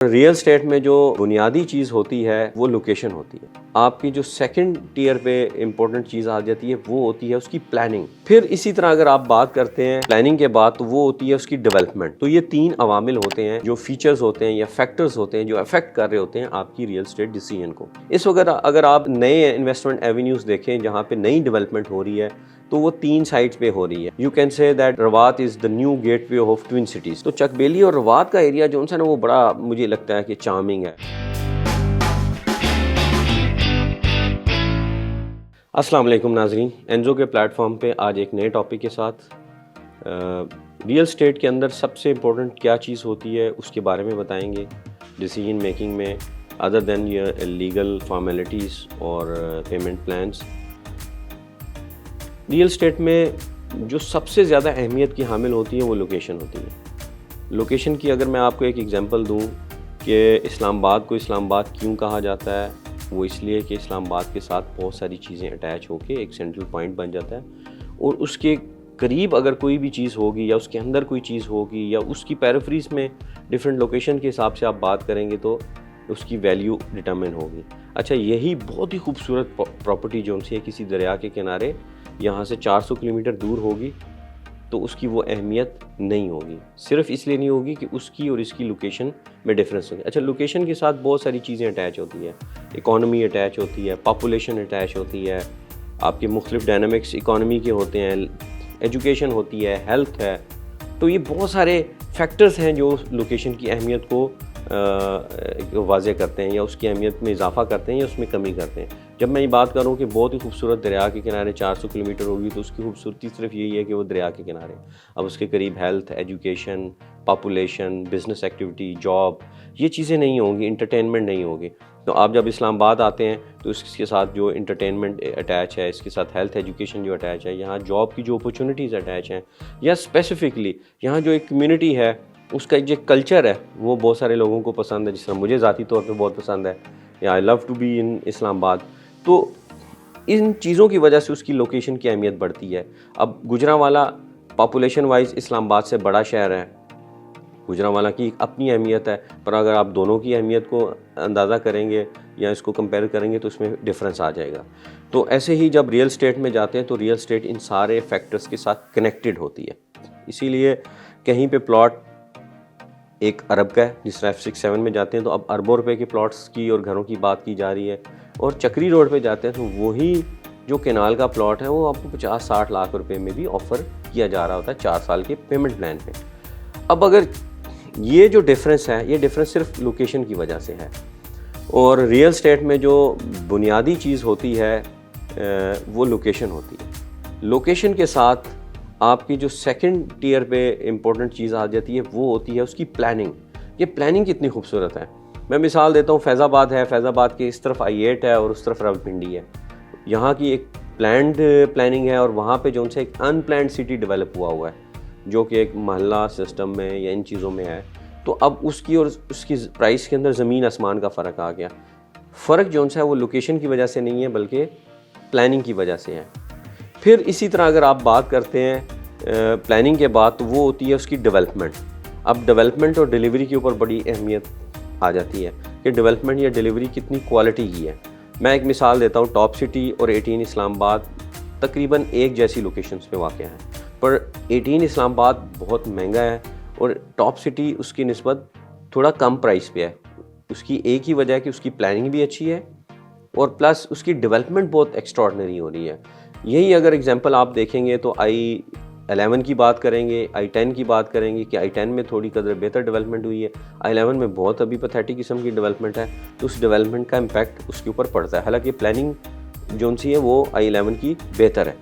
Real estate में जो बुनियादी चीज़ होती है वो लोकेशन होती है। आपकी जो सेकंड टियर पे इम्पोर्टेंट चीज़ आ जाती है वो होती है उसकी प्लानिंग। फिर इसी तरह अगर आप बात करते हैं प्लानिंग के बाद तो वो होती है उसकी डेवलपमेंट। तो ये तीन अवामिल होते हैं जो फीचर्स होते हैं या फैक्टर्स होते हैं जो अफेक्ट कर रहे होते हैं आपकी रियल स्टेट डिसीजन को। इस वक्त अगर आप नए इन्वेस्टमेंट एवेन्यूज़ देखें जहाँ पे नई डेवलपमेंट हो रही है तो वो तीन साइड्स पे हो रही है। You can say that Rawat is the new gateway of twin cities. तो चकबेली और रवात का एरिया जो है ना वो बड़ा मुझे लगता है कि चार्मिंग है। अस्सलाम वालेकुम नाज़रीन, एनजो के प्लेटफॉर्म पे आज एक नए टॉपिक के साथ रियल स्टेट के अंदर सबसे इम्पोर्टेंट क्या चीज़ होती है उसके बारे में बताएंगे डिसीजन मेकिंग में, अदर देन ये लीगल फॉर्मेलिटीज़ और पेमेंट प्लान्स। रियल स्टेट में जो सबसे ज़्यादा अहमियत की हामिल होती है वो लोकेशन होती है। लोकेशन की अगर मैं आपको एक एग्जांपल दूं कि इस्लामाबाद को इस्लामाबाद क्यों कहा जाता है, वो इसलिए कि इस्लामाबाद के साथ बहुत सारी चीज़ें अटैच होके एक सेंट्रल पॉइंट बन जाता है और उसके करीब अगर कोई भी चीज़ होगी या उसके अंदर कोई चीज़ होगी या उसकी पैराफ्रीज में डिफरेंट लोकेशन के हिसाब से आप बात करेंगे तो उसकी वैल्यू डिटरमिन होगी। अच्छा, यही बहुत ही खूबसूरत प्रॉपर्टी जो है किसी दरिया के किनारे यहाँ से 400 किलोमीटर दूर होगी तो उसकी वो अहमियत नहीं होगी। सिर्फ इसलिए नहीं होगी कि उसकी और इसकी लोकेशन में डिफरेंस होगी। अच्छा, लोकेशन के साथ बहुत सारी चीज़ें अटैच होती है, इकॉनमी अटैच होती है, पॉपुलेशन अटैच होती है, आपके मुख्तलिफ डायनामिक्स इकॉनमी के होते हैं, एजुकेशन होती है, हेल्थ है। तो ये बहुत सारे फैक्टर्स हैं जो लोकेशन की अहमियत को वाज़े करते हैं या उसकी अहमियत में इजाफा करते हैं या उसमें कमी करते हैं। जब मैं ये बात करूँ कि बहुत ही खूबसूरत दरिया के किनारे 400 किलोमीटर होगी तो उसकी खूबसूरती सिर्फ यही है कि वो दरिया के किनारे। अब उसके करीब health, education, population, business activity, job, ये चीज़ें नहीं होंगी, इंटरटेनमेंट नहीं होगी। तो आप जब इस्लामाबाद आते हैं तो इसके साथ जो इंटरटेनमेंट अटैच है, इसके साथ हेल्थ एजुकेशन जो अटैच है, यहाँ जॉब की जो अपॉर्चुनिटीज़ अटैच हैं, या स्पेसिफिकली यहाँ जो एक कम्युनिटी है उसका जो कल्चर है वो बहुत सारे लोगों को पसंद है, जिस तरह मुझे ज़ाती तौर पे बहुत पसंद है, या I love to be in Islamabad. तो इन चीज़ों की वजह से उसकी लोकेशन की अहमियत बढ़ती है। अब गुजरांवाला पॉपुलेशन वाइज इस्लामाबाद से बड़ा शहर है, गुजरांवाला की अपनी अहमियत है, पर अगर आप दोनों की अहमियत को अंदाज़ा करेंगे या इसको कंपेयर करेंगे तो उसमें डिफरेंस आ जाएगा। तो ऐसे ही जब रियल स्टेट में जाते हैं तो रियल स्टेट इन सारे फैक्टर्स के साथ कनेक्टेड होती है। इसीलिए कहीं पे प्लॉट एक अरब का है, जिस तरह F67 में जाते हैं तो अब अरबों रुपए के प्लॉट्स की और घरों की बात की जा रही है, और चक्री रोड पे जाते हैं तो वही जो केनाल का प्लॉट है वो आपको 50-60 लाख रुपए में भी ऑफ़र किया जा रहा होता है 4 साल के पेमेंट प्लान पे। अब अगर ये जो डिफरेंस है, ये डिफरेंस सिर्फ लोकेशन की वजह से है। और रियल स्टेट में जो बुनियादी चीज़ होती है वो लोकेशन होती है। लोकेशन के साथ आपकी जो सेकंड टियर पे इम्पोर्टेंट चीज़ आ जाती है वो होती है उसकी प्लानिंग। ये प्लानिंग कितनी खूबसूरत है। मैं मिसाल देता हूँ, फैज़ाबाद है, फैज़ाबाद के इस तरफ I8 है और उस तरफ रावलपिंडी है। यहाँ की एक प्लान्ड प्लानिंग है और वहाँ पे जो उनसे एक अनप्लान्ड सिटी डेवलप हुआ है जो कि एक मोहल्ला सिस्टम में या इन चीज़ों में है। तो अब उसकी और उसकी प्राइस के अंदर ज़मीन आसमान का फ़र्क आ गया। फ़र्क जो है वो लोकेशन की वजह से नहीं है बल्कि प्लानिंग की वजह से है। फिर इसी तरह अगर आप बात करते हैं प्लानिंग के बाद तो वो होती है उसकी डेवलपमेंट। अब डेवलपमेंट और डिलीवरी के ऊपर बड़ी अहमियत आ जाती है कि डेवलपमेंट या डिलीवरी कितनी क्वालिटी की है। मैं एक मिसाल देता हूँ, टॉप सिटी और 18 इस्लामाबाद तकरीबन एक जैसी लोकेशंस पे वाक़ है, पर 18 इस्लामाबाद बहुत महंगा है और टॉप सिटी उसकी निस्बत थोड़ा कम प्राइस पे है। उसकी एक ही वजह है कि उसकी प्लानिंग भी अच्छी है और प्लस उसकी डेवलपमेंट बहुत एक्स्ट्राऑर्डिनरी हो रही है। यही अगर एग्जांपल आप देखेंगे तो I11 की बात करेंगे, I10 की बात करेंगे कि I10 में थोड़ी कदर बेहतर डेवलपमेंट हुई है, I11 में बहुत अभी पैथेटिक किस्म की डेवलपमेंट है, तो उस डेवलपमेंट का इम्पैक्ट उसके ऊपर पड़ता है। हालांकि प्लानिंग जो सी है वो I11 की बेहतर है।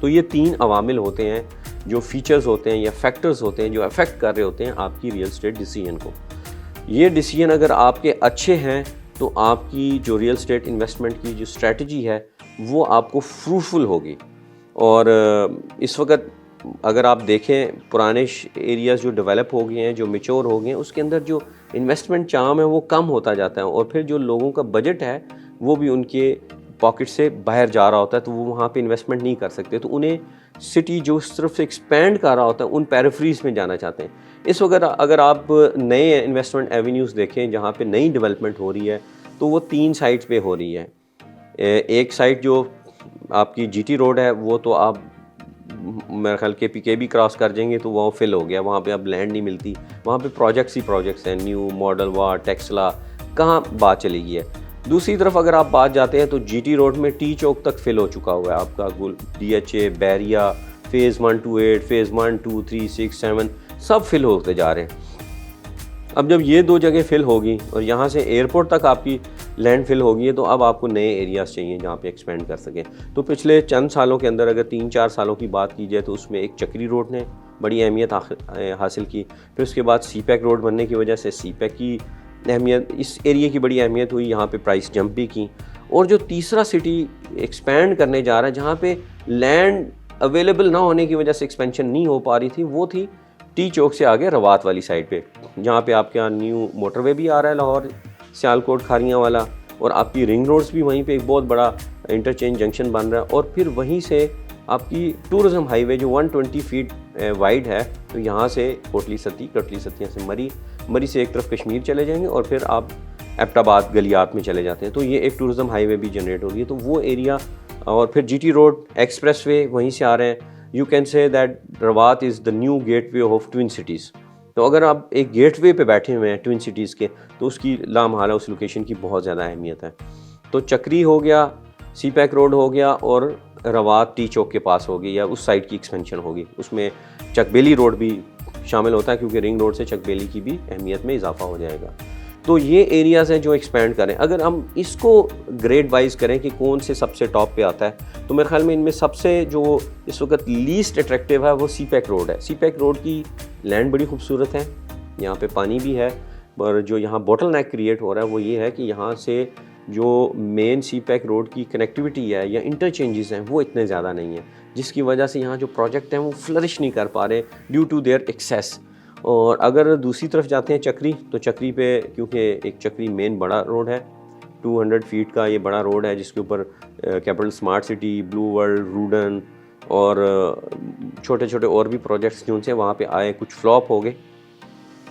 तो ये तीन अवामिल होते हैं जो फीचर्स होते हैं या फैक्टर्स होते हैं जो अफेक्ट कर रहे होते हैं आपकी रियल स्टेट डिसीजन को। ये डिसीजन अगर आपके अच्छे हैं तो आपकी जो रियल स्टेट इन्वेस्टमेंट की जो स्ट्रेटजी है वो आपको फ्रूटफुल होगी। और इस वक्त अगर आप देखें पुराने एरियाज़ जो डेवलप हो गए हैं, जो मैच्योर हो गए हैं, उसके अंदर जो इन्वेस्टमेंट चार्म है वो कम होता जाता है और फिर जो लोगों का बजट है वो भी उनके पॉकेट से बाहर जा रहा होता है तो वो वहाँ पे इन्वेस्टमेंट नहीं कर सकते, तो उन्हें सिटी जो इस तरफ से एक्सपेंड कर रहा होता है उन पेरिफेरीज में जाना चाहते हैं। इस वक्त अगर आप नए इन्वेस्टमेंट एवेन्यूज़ देखें जहाँ पे नई डेवलपमेंट हो रही है तो वो 3 साइड्स पे हो रही है। एक साइड जो आपकी जीटी रोड है वो तो आप मेरे ख्याल के पीके भी क्रॉस कर जाएंगे तो वो फिल हो गया, वहाँ पे अब लैंड नहीं मिलती, वहाँ पे प्रोजेक्ट्स ही प्रोजेक्ट्स हैं, न्यू मॉडल वार टेक्सला, कहाँ बात चली गई है। दूसरी तरफ अगर आप बात जाते हैं तो जीटी रोड में टी चौक तक फिल हो चुका हुआ है आपका DHA Bahria phase 1 to 8 phase 1 2 3 6 7 सब फिल होते जा रहे हैं। अब जब ये 2 जगह फिल होगी और यहाँ से एयरपोर्ट तक आपकी लैंड फिल होगी तो अब आपको नए एरियाज़ चाहिए जहाँ पे एक्सपेंड कर सकें। तो पिछले चंद सालों के अंदर अगर 3-4 सालों की बात की जाए तो उसमें एक चक्री रोड ने बड़ी अहमियत हासिल की, फिर उसके बाद CPEC रोड बनने की वजह से CPEC की अहमियत, इस एरिया की बड़ी अहमियत हुई, यहाँ पे प्राइस जंप भी की। और जो तीसरा सिटी एक्सपेंड करने जा रहा है जहाँ पे लैंड अवेलेबल ना होने की वजह से एक्सपेंशन नहीं हो पा रही थी, वो थी टी चौक से आगे रवात वाली साइड पे, जहाँ पे आपके यहाँ न्यू मोटरवे भी आ रहा है लाहौर सियालकोट खारियाँ वाला, और आपकी रिंग रोड्स भी वहीं पे एक बहुत बड़ा इंटरचेंज जंक्शन बन रहा है। और फिर वहीं से आपकी टूरिज़म हाईवे जो 120 फीट वाइड है, तो यहाँ से कोटली सतियाँ से मरी से एक तरफ कश्मीर चले जाएंगे और फिर आप एबटाबाद गलियात में चले जाते हैं, तो ये एक टूरिज़म हाईवे भी जनरेट हो रही है। तो वो एरिया, और फिर जीटी रोड एक्सप्रेसवे वहीं से आ रहे हैं। You can say that Rawat is the new gateway of twin cities. तो अगर आप एक गेटवे पे बैठे हुए हैं ट्विन सिटीज़ के, तो उसकी लामहाला उस लोकेशन की बहुत ज़्यादा अहमियत है। तो चक्री हो गया, CPEC रोड हो गया, और रवात टी चौक के पास होगी या उस साइड की एक्सपेंशन होगी। उसमें चकबेली रोड भी शामिल होता है क्योंकि रिंग रोड से चकबेली की भी अहमियत में इजाफा हो जाएगा। तो ये एरियाज़ हैं जो एक्सपेंड करें। अगर हम इसको ग्रेड वाइज करें कि कौन से सबसे टॉप पे आता है, तो मेरे ख्याल में इनमें सबसे जो इस वक्त लीस्ट अट्रैक्टिव है वो CPEC रोड है। CPEC रोड की लैंड बड़ी खूबसूरत है, यहाँ पे पानी भी है, पर जो यहाँ बोटल नेक क्रिएट हो रहा है वो ये है कि यहाँ से जो मेन CPEC रोड की कनेक्टिविटी है या इंटरचेंजेस हैं वो इतने ज़्यादा नहीं है, जिसकी वजह से यहाँ जो प्रोजेक्ट हैं वो फ्लरिश नहीं कर पा रहे ड्यू टू देयर एक्सेस। और अगर दूसरी तरफ जाते हैं चक्री, तो चक्री पे क्योंकि एक चक्री मेन बड़ा रोड है, 200 फीट का ये बड़ा रोड है जिसके ऊपर capital smart city, blue world, रूडन और छोटे छोटे और भी प्रोजेक्ट्स जो उनसे वहाँ पे आए, कुछ फ्लॉप हो गए,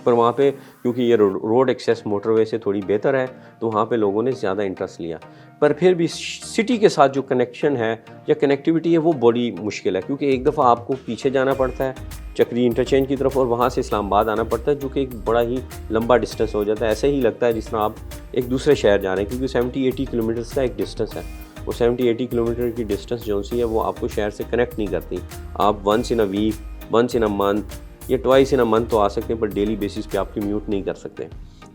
पर वहाँ पे क्योंकि ये रोड एक्सेस मोटरवे से थोड़ी बेहतर है तो वहाँ पे लोगों ने ज़्यादा इंटरेस्ट लिया। पर फिर भी सिटी के साथ जो कनेक्शन है या कनेक्टिविटी है वो बड़ी मुश्किल है, क्योंकि एक दफ़ा आपको पीछे जाना पड़ता है चक्री इंटरचेंज की तरफ और वहाँ से इस्लामाबाद आना पड़ता है, जो कि एक बड़ा ही लंबा डिस्टेंस हो जाता है। ऐसे ही लगता है जिस तरह आप एक दूसरे शहर जा रहे हैं, क्योंकि 70-80 किलोमीटर्स का एक डिस्टेंस है। वो 70-80 किलोमीटर की डिस्टेंस जो सी है वो आपको शहर से कनेक्ट नहीं करती। आप once in a week, once in a month या ट्वाइस इन अ मंथ तो आ सकते हैं, पर डेली बेसिस पे आप कम्यूट नहीं कर सकते।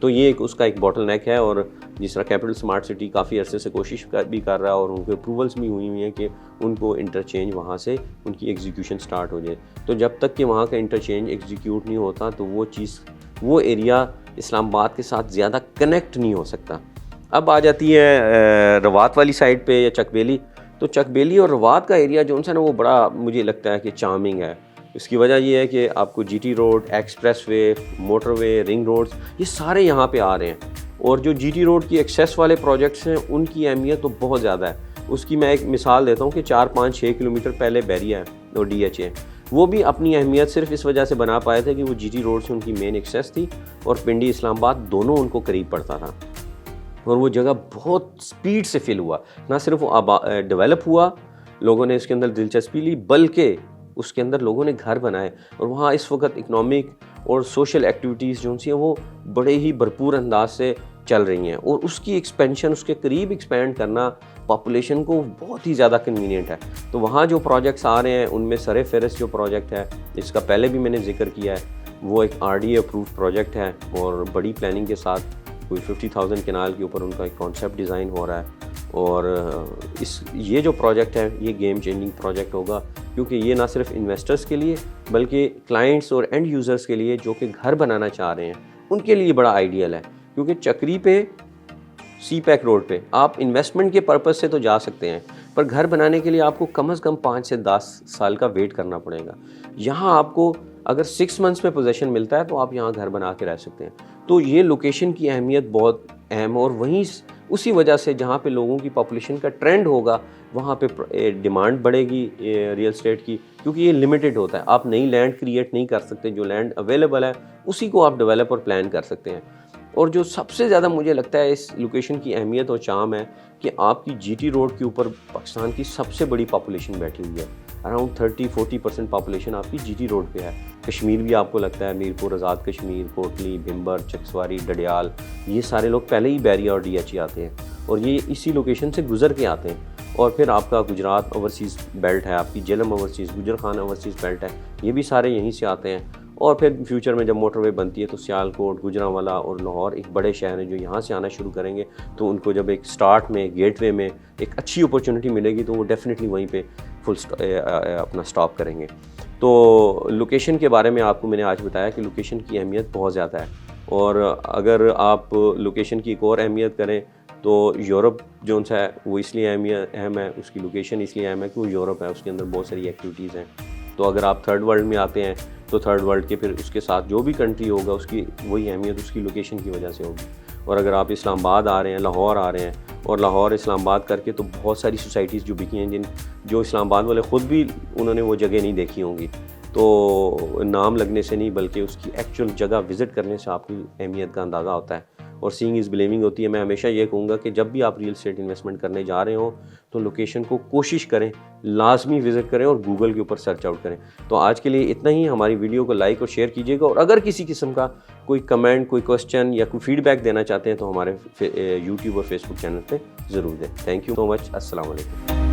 तो ये उसका एक बॉटल नेक है। और जिस तरह कैपिटल स्मार्ट सिटी काफ़ी अरसे से कोशिश भी कर रहा है और उनके अप्रूवल्स भी हुई हैं कि उनको इंटरचेंज वहाँ से उनकी एग्जीक्यूशन स्टार्ट हो जाए, तो जब तक कि वहाँ का इंटरचेंज एग्जीक्यूट नहीं होता तो वो एरिया इस्लामाबाद के साथ ज़्यादा कनेक्ट नहीं हो सकता। अब आ जाती है रवात वाली साइड पे या चकबेली। तो चकबेली और रवात का एरिया जो है ना वो बड़ा मुझे लगता है कि चार्मिंग है। इसकी वजह ये है कि आपको GT road, expressway, motorway, ring roads ये सारे यहाँ पे आ रहे हैं। और जो जीटी रोड की एक्सेस वाले प्रोजेक्ट्स हैं उनकी अहमियत तो बहुत ज़्यादा है। उसकी मैं एक मिसाल देता हूँ कि 4-5-6 किलोमीटर पहले बैरिया है और DHA, वो भी अपनी अहमियत सिर्फ इस वजह से बना पाए थे कि वो जीटी रोड से उनकी मेन एक्सेस थी और पिंडी इस्लामाबाद दोनों उनको करीब पड़ता था। और वो जगह बहुत स्पीड से फिल हुआ, ना सिर्फ वो डेवलप हुआ, लोगों ने इसके अंदर दिलचस्पी ली, बल्कि उसके अंदर लोगों ने घर बनाए। और वहाँ इस वक्त इकनॉमिक और सोशल एक्टिविटीज़ जो सी हैं वो बड़े ही भरपूर अंदाज से चल रही हैं। और उसकी एक्सपेंशन, उसके करीब एक्सपेंड करना पॉपुलेशन को बहुत ही ज़्यादा कन्वीनियंट है। तो वहाँ जो प्रोजेक्ट्स आ रहे हैं उनमें सरे फेरिस्त जो प्रोजेक्ट है, इसका पहले भी मैंने जिक्र किया है, वो एक RDA अप्रूव्ड प्रोजेक्ट है और बड़ी प्लानिंग के साथ कोई 50,000 केनाल के ऊपर उनका एक कॉन्सेप्ट डिज़ाइन हो रहा है। और ये जो प्रोजेक्ट है ये गेम चेंजिंग प्रोजेक्ट होगा, क्योंकि ये ना सिर्फ इन्वेस्टर्स के लिए बल्कि क्लाइंट्स और एंड यूज़र्स के लिए जो कि घर बनाना चाह रहे हैं उनके लिए बड़ा आइडियल है। क्योंकि चक्री पे, CPEC रोड पे आप इन्वेस्टमेंट के पर्पज़ से तो जा सकते हैं, पर घर बनाने के लिए आपको कम से कम 5 से 10 साल का वेट करना पड़ेगा। यहाँ आपको अगर 6 मंथ्स में पोजेसन मिलता है तो आप यहाँ घर बना के रह सकते हैं। तो ये लोकेशन की अहमियत बहुत अहम है। और वहीं उसी वजह से जहाँ पे लोगों की पॉपुलेशन का ट्रेंड होगा वहाँ पे डिमांड बढ़ेगी रियल एस्टेट की, क्योंकि ये लिमिटेड होता है। आप नई लैंड क्रिएट नहीं कर सकते, जो लैंड अवेलेबल है उसी को आप डेवलप और प्लान कर सकते हैं। और जो सबसे ज़्यादा मुझे लगता है इस लोकेशन की अहमियत और चार्म है कि आपकी जीटी रोड के ऊपर पाकिस्तान की सबसे बड़ी पॉपुलेशन बैठी हुई है। अराउंड 30-40% पॉपुलेशन आपकी जीटी रोड पे है। कश्मीर भी आपको लगता है, मीरपुर, आज़ाद कश्मीर, कोटली, भिम्बर, चकसवारी, डडियाल, ये सारे लोग पहले ही बैरिया और डीएचई आते हैं और ये इसी लोकेशन से गुजर के आते हैं। और फिर आपका गुजरात ओवरसीज़ बेल्ट है, आपकी जेलम ओवरसीज़, गुजर खान ओवरसीज़ बेल्ट है, ये भी सारे यहीं से आते हैं। और फिर फ्यूचर में जब मोटरवे बनती है तो सियालकोट, गुजरांवाला और लाहौर एक बड़े शहर हैं जो यहाँ से आना शुरू करेंगे, तो उनको जब एक स्टार्ट में गेटवे में एक अच्छी अपॉर्चुनिटी मिलेगी तो वो डेफिनेटली वहीं पे अपना स्टॉप करेंगे। तो लोकेशन के बारे में आपको मैंने आज बताया कि लोकेशन की अहमियत बहुत ज़्यादा है। और अगर आप लोकेशन की एक और अहमियत करें तो यूरोप जो सा है वो इसलिए अहम है, उसकी लोकेशन इसलिए अहम है कि वो यूरोप है, उसके अंदर बहुत सारी एक्टिविटीज़ हैं। तो अगर आप थर्ड वर्ल्ड में आते हैं तो थर्ड वर्ल्ड के फिर उसके साथ जो भी कंट्री होगा उसकी वही अहमियत उसकी लोकेशन की वजह से होगी। और अगर आप इस्लामाबाद आ रहे हैं, लाहौर आ रहे हैं, और लाहौर इस्लामाबाद करके तो बहुत सारी सोसाइटीज़ जो बिकी हैं जो इस्लामाबाद वाले ख़ुद भी उन्होंने वो जगह नहीं देखी होंगी। तो नाम लगने से नहीं बल्कि उसकी एक्चुअल जगह विज़िट करने से आपकी अहमियत का अंदाज़ा होता है। और सीइंग इज़ बिलीविंग होती है। मैं हमेशा ये कहूँगा कि जब भी आप रियल एस्टेट इन्वेस्टमेंट करने जा रहे हो तो लोकेशन को कोशिश करें, लाजमी विज़िट करें और गूगल के ऊपर सर्च आउट करें। तो आज के लिए इतना ही। हमारी वीडियो को लाइक और शेयर कीजिएगा, और अगर किसी किस्म का कोई कमेंट, कोई क्वेश्चन या कोई फीडबैक देना चाहते हैं तो हमारे यूट्यूब और फेसबुक चैनल पर ज़रूर दें। Thank you so much. अस्सलाम वालेकुम।